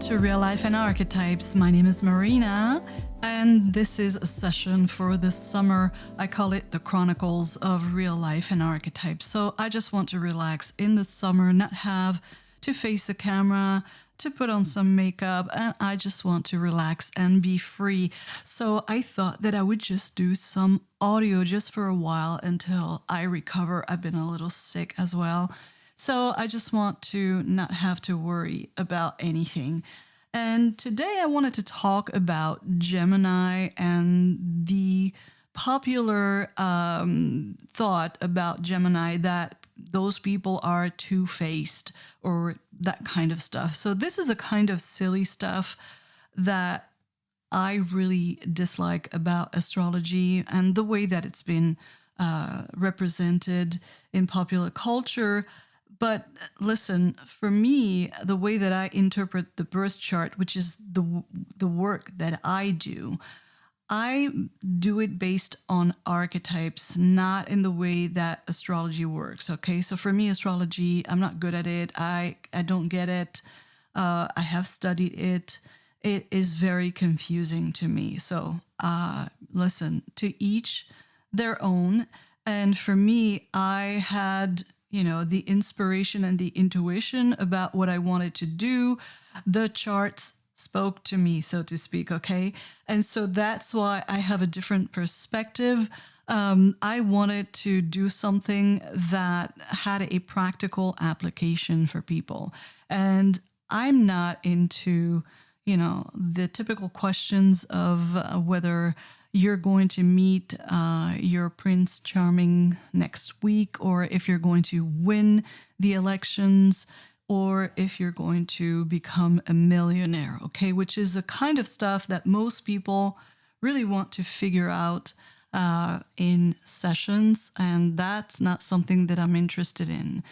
to Real Life and Archetypes. My name is Marina, and this is a session for this summer. I call it the Chronicles of Real Life and Archetypes. So I just want to relax in the summer, not have to face the camera, to put on some makeup, and I just want to relax and be free. So I thought that I would just do some audio just for a while until I recover. I've been a little sick as well. So I just want to not have to worry about anything. And today I wanted to talk about Gemini and the popular thought about Gemini that those people are two-faced or that kind of stuff. So this is a kind of silly stuff that I really dislike about astrology and the way that it's been represented in popular culture. But listen, for me, the way that I interpret the birth chart, which is the work that I do it based on archetypes, not in the way that astrology works, okay? So for me, astrology, I'm not good at it. I don't get it. I have studied it. It is very confusing to me. So listen, to each their own. And for me, I had the inspiration and the intuition about what I wanted to do. The charts spoke to me, so to speak, okay? And so that's why I have a different perspective. I wanted to do something that had a practical application for people. And I'm not into, the typical questions of whether you're going to meet your Prince Charming next week, or if you're going to win the elections, or if you're going to become a millionaire, okay? Which is the kind of stuff that most people really want to figure out in sessions, and that's not something that I'm interested in.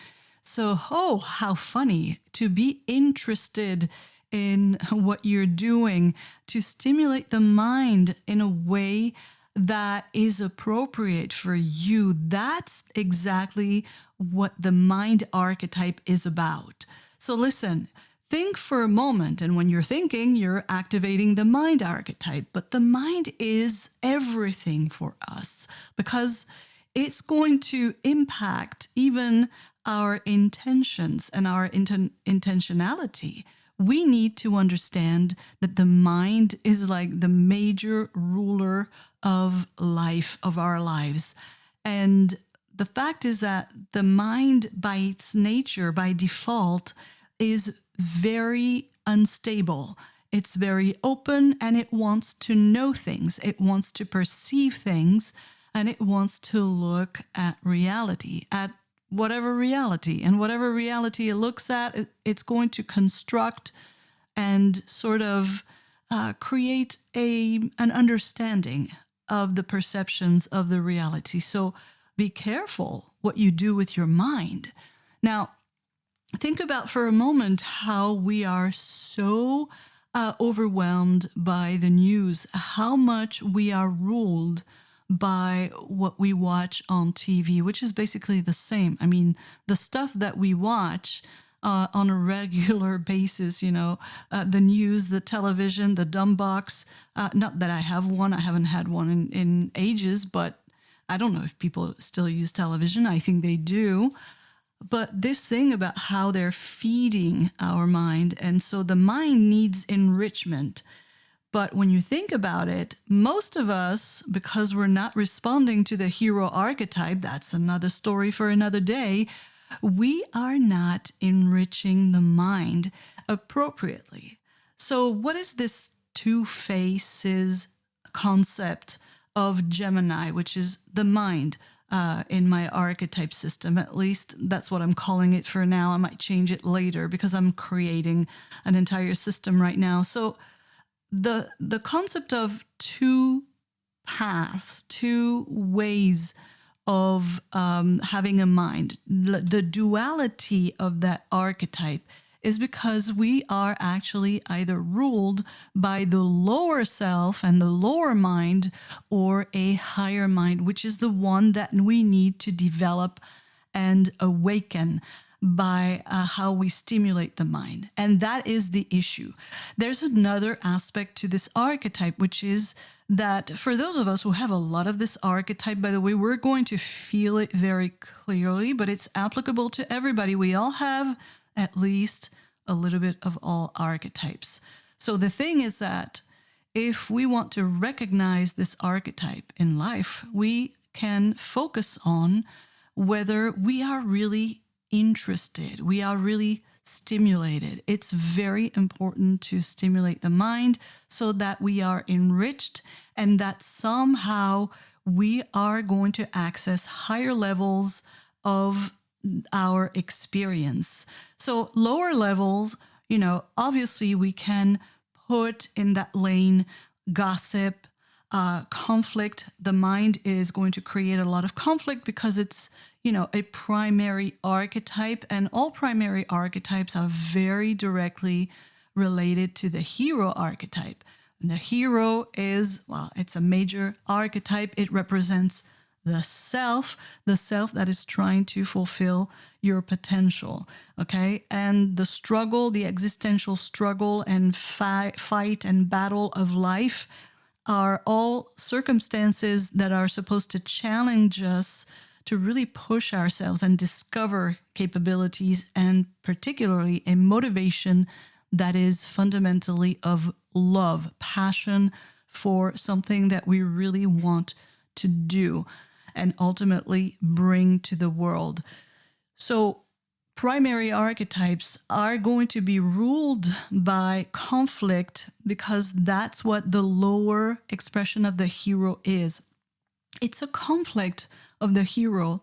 So, how funny to be interested in what you're doing to stimulate the mind in a way that is appropriate for you. That's exactly what the mind archetype is about. So listen, think for a moment, and when you're thinking, you're activating the mind archetype. But the mind is everything for us because it's going to impact even our intentions and our intentionality. We need to understand that the mind is like the major ruler of life, of our lives. And the fact is that the mind, by its nature, by default, is very unstable. It's very open and it wants to know things. It wants to perceive things, and it wants to look at reality, at whatever reality. And whatever reality it looks at, it's going to construct and sort of create an understanding of the perceptions of the reality. So be careful what you do with your mind. Now, think about for a moment how we are so overwhelmed by the news, how much we are ruled by what we watch on TV, which is basically the same. I mean, the stuff that we watch on a regular basis, the news, the television, the dumb box. Not that I have one. I haven't had one in ages, but I don't know if people still use television. I think they do. But this thing about how they're feeding our mind, and so the mind needs enrichment. But when you think about it, most of us, because we're not responding to the hero archetype, that's another story for another day, we are not enriching the mind appropriately. So what is this two faces concept of Gemini, which is the mind in my archetype system? At least that's what I'm calling it for now. I might change it later because I'm creating an entire system right now. So the concept of two paths, two ways of having a mind, the duality of that archetype is because we are actually either ruled by the lower self and the lower mind, or a higher mind, which is the one that we need to develop and awaken. by how we stimulate the mind. And that is the issue. There's another aspect to this archetype, which is that for those of us who have a lot of this archetype, by the way, we're going to feel it very clearly, but it's applicable to everybody. We all have at least a little bit of all archetypes. So the thing is that if we want to recognize this archetype in life, we can focus on whether we are really interested, we are really stimulated. It's very important to stimulate the mind so that we are enriched and that somehow we are going to access higher levels of our experience. So lower levels, obviously we can put in that lane gossip, conflict. The mind is going to create a lot of conflict because it's, a primary archetype, and all primary archetypes are very directly related to the hero archetype. And the hero is, it's a major archetype. It represents the self that is trying to fulfill your potential, okay? And the struggle, the existential struggle and fight and battle of life are all circumstances that are supposed to challenge us to really push ourselves and discover capabilities, and particularly a motivation that is fundamentally of love, passion for something that we really want to do and ultimately bring to the world. So primary archetypes are going to be ruled by conflict because that's what the lower expression of the hero is. It's a conflict of the hero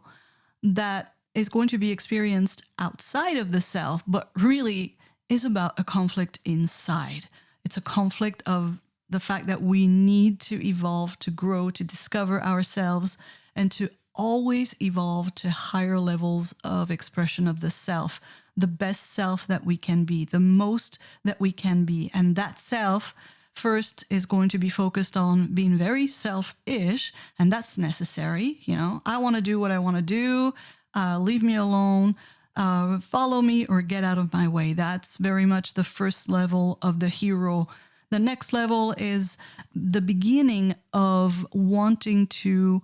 that is going to be experienced outside of the self, but really is about a conflict inside. It's a conflict of the fact that we need to evolve, to grow, to discover ourselves, and to always evolve to higher levels of expression of the self, the best self that we can be, the most that we can be. And that self first is going to be focused on being very selfish, and that's necessary. I want to do what I want to do, leave me alone, follow me or get out of my way. That's very much the first level of the hero. The next level is the beginning of wanting to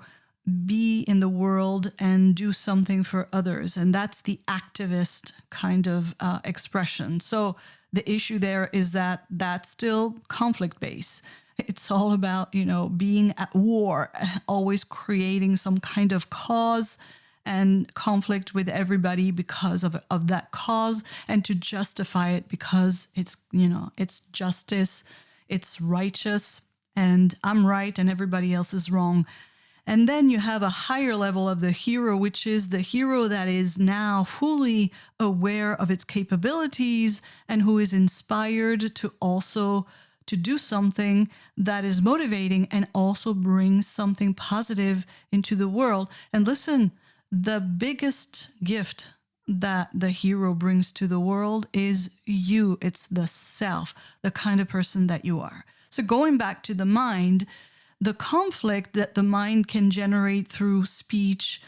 be in the world and do something for others. And that's the activist kind of expression. So the issue there is that that's still conflict-based. It's all about, being at war, always creating some kind of cause and conflict with everybody because of that cause, and to justify it because it's justice, it's righteous, and I'm right and everybody else is wrong. And then you have a higher level of the hero, which is the hero that is now fully aware of its capabilities and who is inspired to also to do something that is motivating and also brings something positive into the world. And listen, the biggest gift that the hero brings to the world is you. It's the self, the kind of person that you are. So going back to the mind, the conflict that the mind can generate through speech,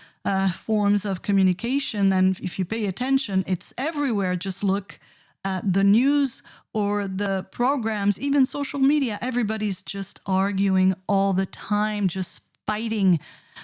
forms of communication, and if you pay attention, it's everywhere. Just look at the news or the programs, even social media. Everybody's just arguing all the time, just fighting.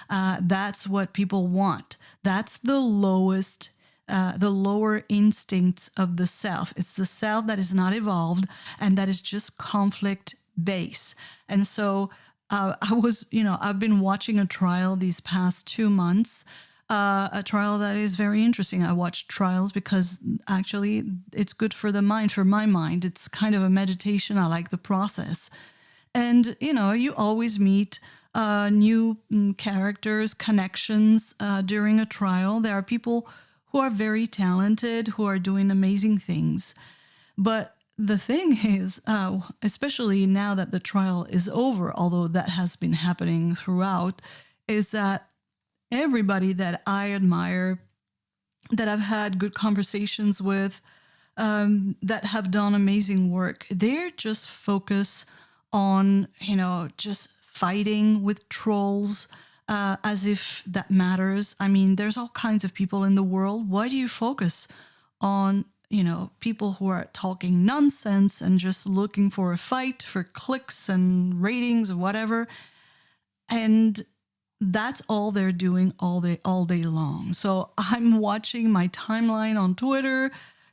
That's what people want. That's the lowest, the lower instincts of the self. It's the self that is not evolved and that is just conflict based. And so I've been watching a trial these past 2 months, a trial that is very interesting. I watch trials because actually it's good for the mind, for my mind. It's kind of a meditation. I like the process. And, you always meet new characters, connections during a trial. There are people who are very talented, who are doing amazing things. But the thing is, especially now that the trial is over, although that has been happening throughout, is that everybody that I admire, that I've had good conversations with, that have done amazing work, they're just focused on, just fighting with trolls, as if that matters. I mean, there's all kinds of people in the world. Why do you focus on, people who are talking nonsense and just looking for a fight, for clicks and ratings or whatever? And that's all they're doing all day long. So I'm watching my timeline on Twitter,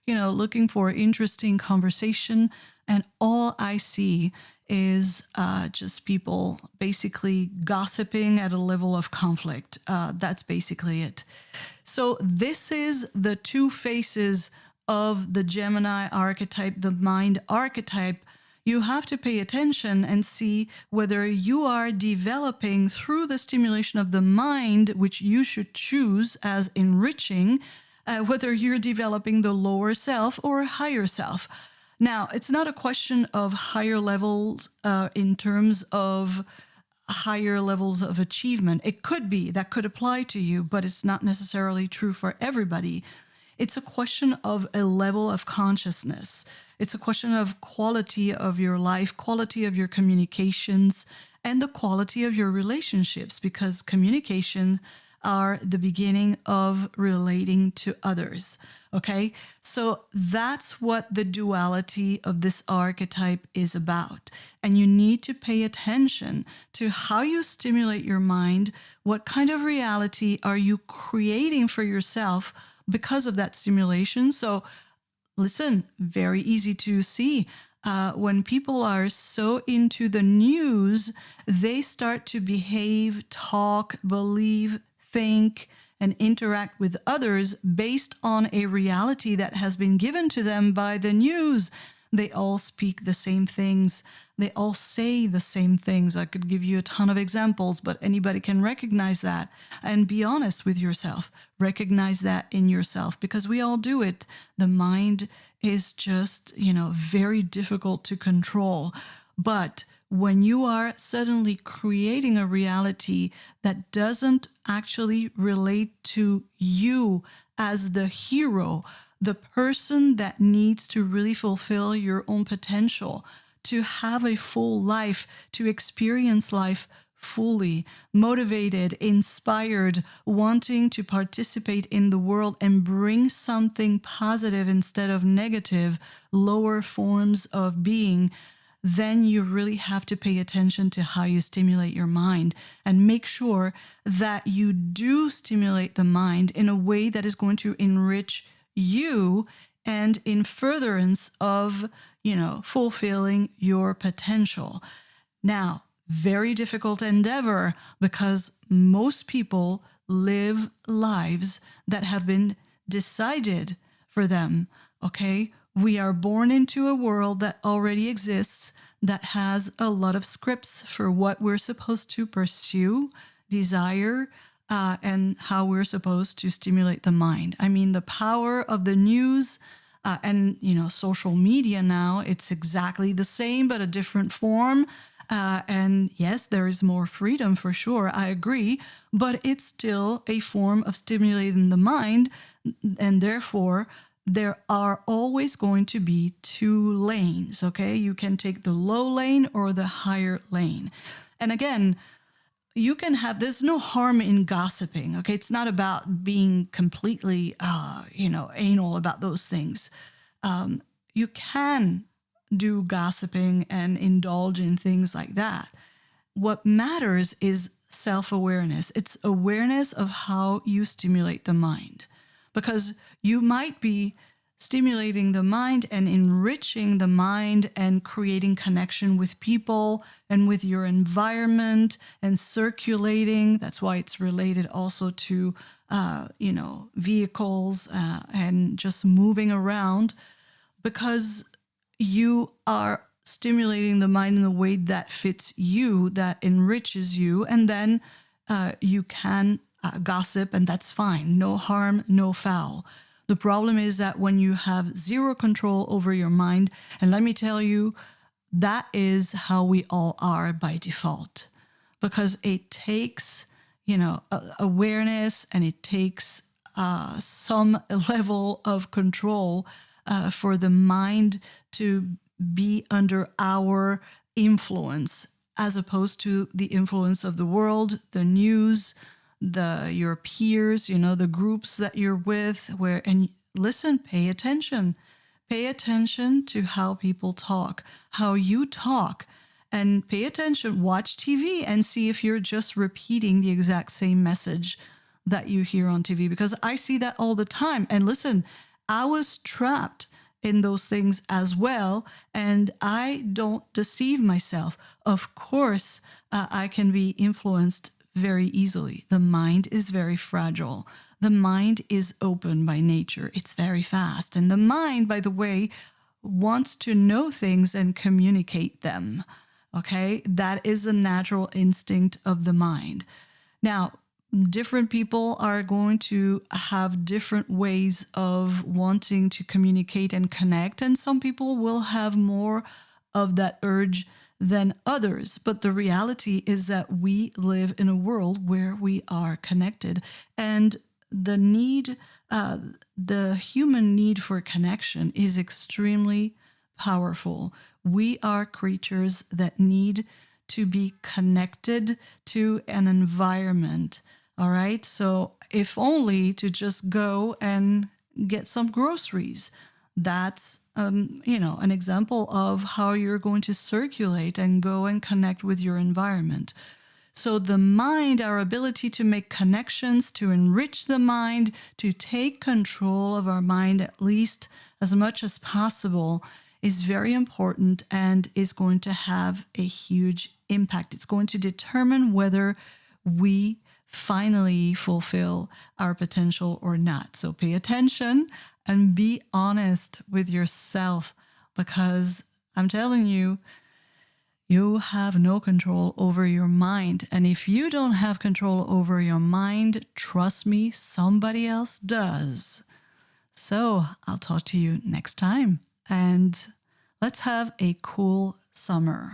looking for interesting conversation, and all I see is just people basically gossiping at a level of conflict. That's basically it. So this is the two faces of the Gemini archetype, the mind archetype. You have to pay attention and see whether you are developing through the stimulation of the mind, which you should choose as enriching, whether you're developing the lower self or higher self. Now, it's not a question of higher levels in terms of higher levels of achievement. It could be, that could apply to you, but it's not necessarily true for everybody. It's a question of a level of consciousness. It's a question of quality of your life, quality of your communications, and the quality of your relationships, because communications are the beginning of relating to others. Okay? So that's what the duality of this archetype is about. And you need to pay attention to how you stimulate your mind. What kind of reality are you creating for yourself because of that stimulation? So listen, very easy to see. When people are so into the news, they start to behave, talk, believe, think, and interact with others based on a reality that has been given to them by the news. They all speak the same things. They all say the same things. I could give you a ton of examples, but anybody can recognize that. And be honest with yourself. Recognize that in yourself, because we all do it. The mind is just, very difficult to control. But when you are suddenly creating a reality that doesn't actually relate to you as the hero, the person that needs to really fulfill your own potential, to have a full life, to experience life fully, motivated, inspired, wanting to participate in the world and bring something positive instead of negative, lower forms of being, then you really have to pay attention to how you stimulate your mind and make sure that you do stimulate the mind in a way that is going to enrich you and in furtherance of, fulfilling your potential. Now, very difficult endeavor, because most people live lives that have been decided for them, okay? We are born into a world that already exists, that has a lot of scripts for what we're supposed to pursue, desire, and how we're supposed to stimulate the mind. I mean, the power of the news and, social media now, it's exactly the same, but a different form. And yes, there is more freedom for sure, I agree, but it's still a form of stimulating the mind, and therefore there are always going to be two lanes, okay? You can take the low lane or the higher lane. And again, you can have, there's no harm in gossiping, okay? It's not about being completely, anal about those things. You can do gossiping and indulge in things like that. What matters is self-awareness. It's awareness of how you stimulate the mind. Because you might be stimulating the mind and enriching the mind and creating connection with people and with your environment and circulating. That's why it's related also to, vehicles and just moving around, because you are stimulating the mind in a way that fits you, that enriches you, and then you can gossip, and that's fine. No harm, no foul. The problem is that when you have zero control over your mind, and let me tell you, that is how we all are by default, because it takes, awareness, and it takes some level of control for the mind to be under our influence. as opposed to the influence of the world, the news, your peers, the groups that you're with, and listen, pay attention. Pay attention to how people talk, how you talk, and pay attention, watch TV and see if you're just repeating the exact same message that you hear on TV, because I see that all the time. And listen, I was trapped in those things as well, and I don't deceive myself. Of course, I can be influenced very easily. The mind is very fragile. The mind is open by nature. It's very fast. And the mind, by the way, wants to know things and communicate them. Okay? That is a natural instinct of the mind. Now, different people are going to have different ways of wanting to communicate and connect, and some people will have more of that urge than others. But the reality is that we live in a world where we are connected, and the human need for connection is extremely powerful. We are creatures that need to be connected to an environment. All right. So if only to just go and get some groceries, that's, an example of how you're going to circulate and go and connect with your environment. So the mind, our ability to make connections, to enrich the mind, to take control of our mind at least as much as possible, is very important and is going to have a huge impact. It's going to determine whether we finally fulfill our potential or not. So pay attention and be honest with yourself, because I'm telling you, you have no control over your mind. And if you don't have control over your mind, trust me, somebody else does. So I'll talk to you next time, and let's have a cool summer.